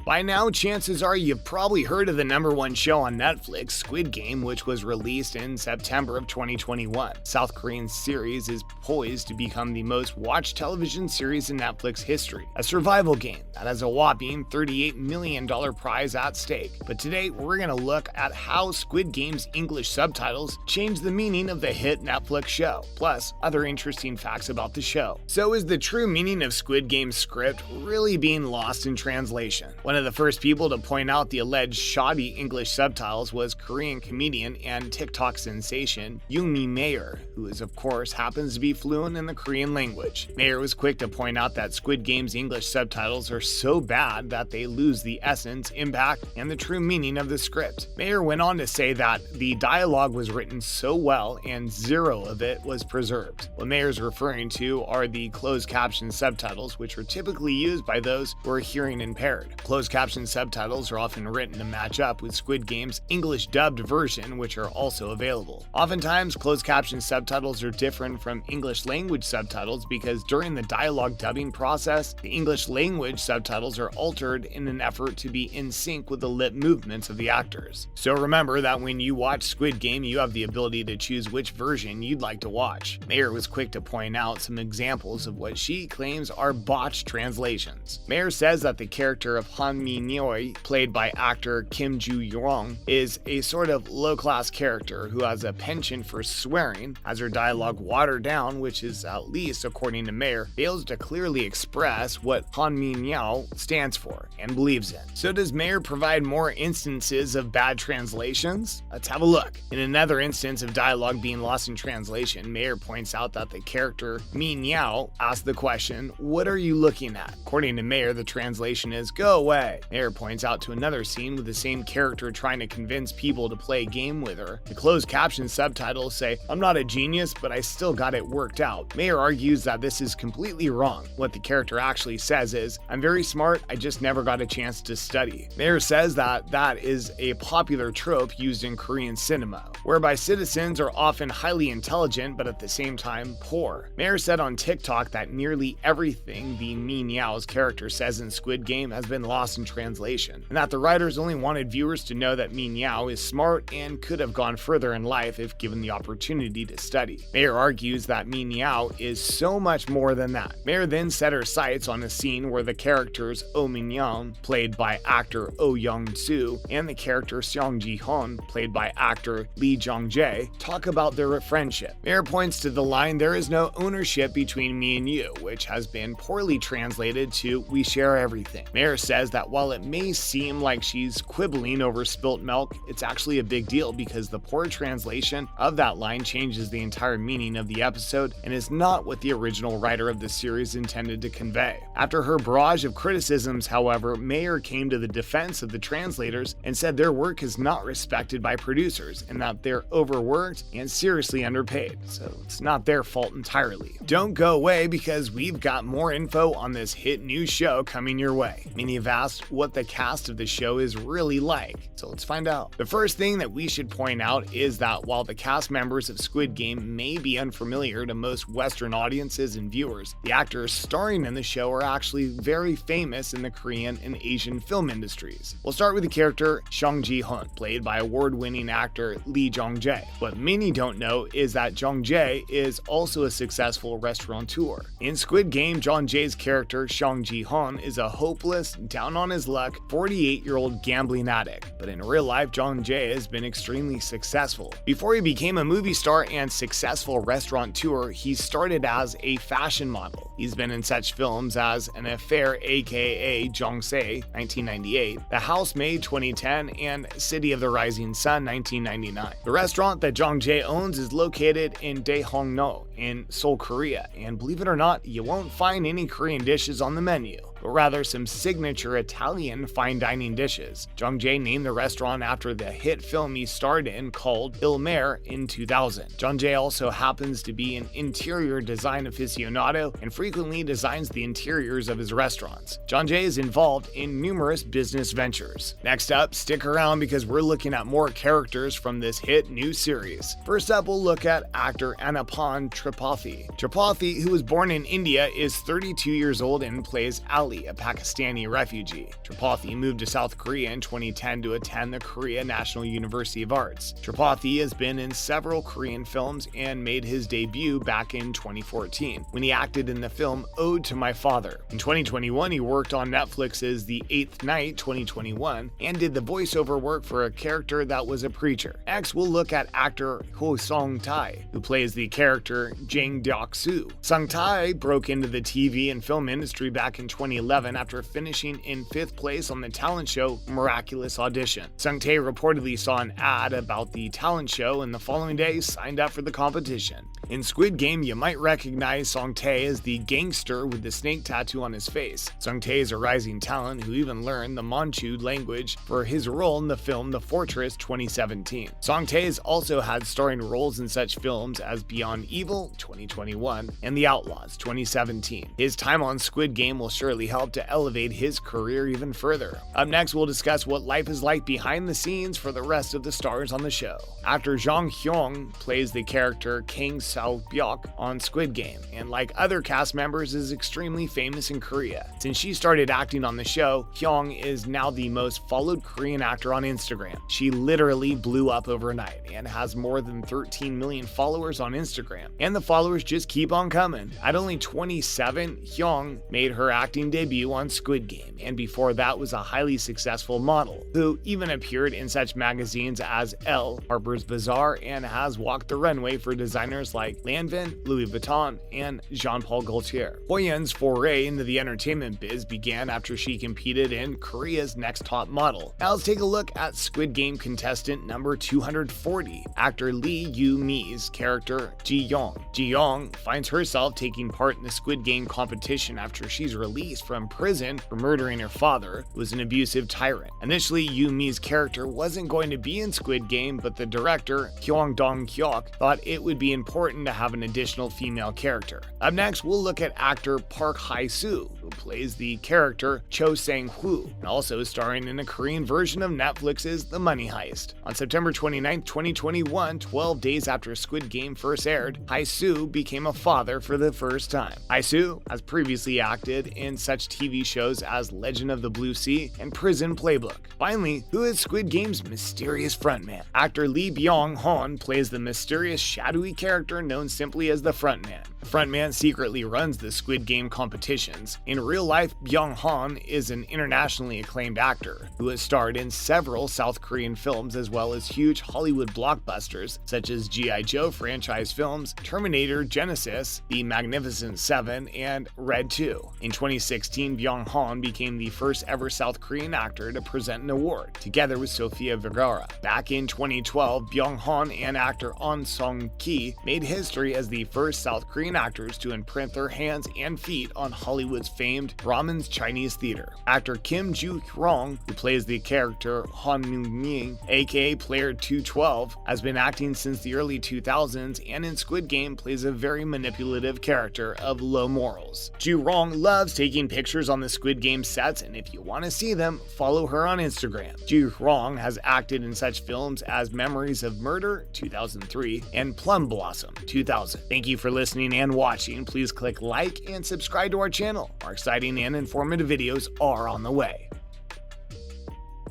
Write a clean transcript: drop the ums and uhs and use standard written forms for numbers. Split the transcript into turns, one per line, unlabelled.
By now, chances are you've probably heard of the #1 show on Netflix, Squid Game, which was released in September of 2021. South Korean series is poised to become the most watched television series in Netflix history, a survival game that has a whopping $38 million prize at stake. But today, we're going to look at how Squid Game's English subtitles changed the meaning of the hit Netflix show, plus other interesting facts about the show. So is the true meaning of Squid Game's script really being lost in translation? One of the first people to point out the alleged shoddy English subtitles was Korean comedian and TikTok sensation Jung Jae, who of course happens to be fluent in the Korean language. Mayer was quick to point out that Squid Game's English subtitles are so bad that they lose the essence, impact, and the true meaning of the script. Mayer went on to say that the dialogue was written so well and zero of it was preserved. What Mayer's referring to are the closed caption subtitles, which are typically used by those who are hearing impaired. Closed caption subtitles are often written to match up with Squid Game's English dubbed version, which are also available. Oftentimes, closed caption subtitles are different from English language subtitles because during the dialogue dubbing process, the English language subtitles are altered in an effort to be in sync with the lip movements of the actors. So remember that when you watch Squid Game, you have the ability to choose which version you'd like to watch. Mayer was quick to point out some examples of what she claims are botched translations. Mayer says that the character of Han Mi-nyoi, played by actor Kim Joo-young, is a sort of low-class character who has a penchant for swearing, has her dialogue watered down, which is, at least according to Mayer, fails to clearly express what Han Mi-nyoi stands for and believes in. So does Mayer provide more instances of bad translations? Let's have a look. In another instance of dialogue being lost in translation, Mayer points out that the character Mi-nyoi asks the question, "What are you looking at?" According to Mayer, the translation is "Go away." Mayer points out to another scene with the same character trying to convince people to play a game with her. The closed caption subtitles say, "I'm not a genius, but I still got it worked out." Mayer argues that this is completely wrong. What the character actually says is, "I'm very smart, I just never got a chance to study." Mayer says that that is a popular trope used in Korean cinema, whereby citizens are often highly intelligent but at the same time poor. Mayer said on TikTok that nearly everything the Mi-nyoi's character says in Squid Game has been lost in translation, and that the writers only wanted viewers to know that Mi-nyoi is smart and could have gone further in life if given the opportunity to study. Mayer argues that Mi-nyoi is so much more than that. Mayer then set her sights on a scene where the characters Oh Min-young, played by actor Oh Young-soo, and the character Song Ji-hoon, played by actor Jung Jae, talk about their friendship. Mayer points to the line, "There is no ownership between me and you," which has been poorly translated to "we share everything." Mayer says that while it may seem like she's quibbling over spilt milk, it's actually a big deal because the poor translation of that line changes the entire meaning of the episode and is not what the original writer of the series intended to convey. After her barrage of criticisms, however, Mayer came to the defense of the translators and said their work is not respected by producers and that they're overworked and seriously underpaid, so it's not their fault entirely. Don't go away because we've got more info on this hit new show coming your way. Many have asked what the cast of the show is really like, so let's find out. The first thing that we should point out is that while the cast members of Squid Game may be unfamiliar to most Western audiences and viewers, the actors starring in the show are actually very famous in the Korean and Asian film industries. We'll start with the character Song Ji-hoon, played by award-winning actor Jung Jae. What many don't know is that Jung Jae is also a successful restaurateur. In Squid Game, Jung Jae's character Song Ji-hoon is a hopeless, down on his luck 48-year-old gambling addict, but in real life, Jung Jae has been extremely successful. Before he became a movie star and successful restaurateur, he started as a fashion model. He's been in such films as An Affair aka Jung Jae 1998, The Housemaid 2010, and City of the Rising Sun 1999. The restaurant that Jung Jae owns is located in Daehongno in Seoul, Korea, and believe it or not, you won't find any Korean dishes on the menu, but rather some signature Italian fine dining dishes. Jung Jae named the restaurant after the hit film he starred in called Il Mare in 2000. Jung Jae also happens to be an interior design aficionado and frequently designs the interiors of his restaurants. Jung Jae is involved in numerous business ventures. Next up, stick around because we're looking at more characters from this hit new series. First up, we'll look at actor Anapan Tripathi. Tripathi, who was born in India, is 32 years old and plays Ali Ali, a Pakistani refugee. Tripathi moved to South Korea in 2010 to attend the Korea National University of Arts. Tripathi has been in several Korean films and made his debut back in 2014 when he acted in the film Ode to My Father. In 2021, he worked on Netflix's The Eighth Night 2021 and did the voiceover work for a character that was a preacher. Next, we'll look at actor Ho Sung-tae, who plays the character Jang Deok-soo. Sung-tae broke into the TV and film industry back in 2011 after finishing in 5th place on the talent show Miraculous Audition. Sung-tae reportedly saw an ad about the talent show and the following day signed up for the competition. In Squid Game, you might recognize Sung-tae as the gangster with the snake tattoo on his face. Sung-tae is a rising talent who even learned the Manchu language for his role in the film The Fortress 2017. Sung-tae has also had starring roles in such films as Beyond Evil 2021 and The Outlaws 2017. His time on Squid Game will surely help to elevate his career even further. Up next, we'll discuss what life is like behind the scenes for the rest of the stars on the show. Actor Jung Hyung plays the character King Sal-byok on Squid Game, and like other cast members is extremely famous in Korea. Since she started acting on the show, Hyung is now the most followed Korean actor on Instagram. She literally blew up overnight and has more than 13 million followers on Instagram, and the followers just keep on coming. At only 27, Hyung made her acting debut on Squid Game, and before that was a highly successful model, who even appeared in such magazines as Elle, Harper's Bazaar, and has walked the runway for designers like Lanvin, Louis Vuitton, and Jean-Paul Gaultier. Hyun's foray into the entertainment biz began after she competed in Korea's Next Top Model. Now let's take a look at Squid Game contestant number 240, actor Lee Yoo-mi's character Ji-young. Ji-young finds herself taking part in the Squid Game competition after she's released from prison for murdering her father, who was an abusive tyrant. Initially, Yoo-mi's character wasn't going to be in Squid Game, but the director, Kyung Dong-hyuk, thought it would be important to have an additional female character. Up next, we'll look at actor Park Hae-soo, who plays the character Cho Sang-woo, and also starring in a Korean version of Netflix's The Money Heist. On September 29, 2021, 12 days after Squid Game first aired, Hae-soo became a father for the first time. Hae-soo has previously acted in such TV shows as Legend of the Blue Sea and Prison Playbook. Finally, who is Squid Game's mysterious frontman? Actor Lee Byung-hun plays the mysterious shadowy character known simply as the frontman. The frontman secretly runs the Squid Game competitions. In real life, Byung-hun is an internationally acclaimed actor who has starred in several South Korean films as well as huge Hollywood blockbusters such as G.I. Joe franchise films, Terminator Genesis, The Magnificent Seven, and Red 2. In 2016, Byung-hun became the first ever South Korean actor to present an award, together with Sofia Vergara. Back in 2012, Byung-hun and actor Ahn Sung-ki made history as the first South Korean actors to imprint their hands and feet on Hollywood's famed Brahmin's Chinese theater. Actor Kim Joo-hyung, who plays the character Han Myung-min, aka Player 212, has been acting since the early 2000s and in Squid Game plays a very manipulative character of low morals. Joo-hyung loves taking pictures on the Squid Game sets, and if you want to see them, follow her on Instagram. Joo-hyung has acted in such films as Memories of Murder 2003 and Plum Blossom 2000. Thank you for listening and watching. Please click like and subscribe to our channel. Our exciting and informative videos are on the way.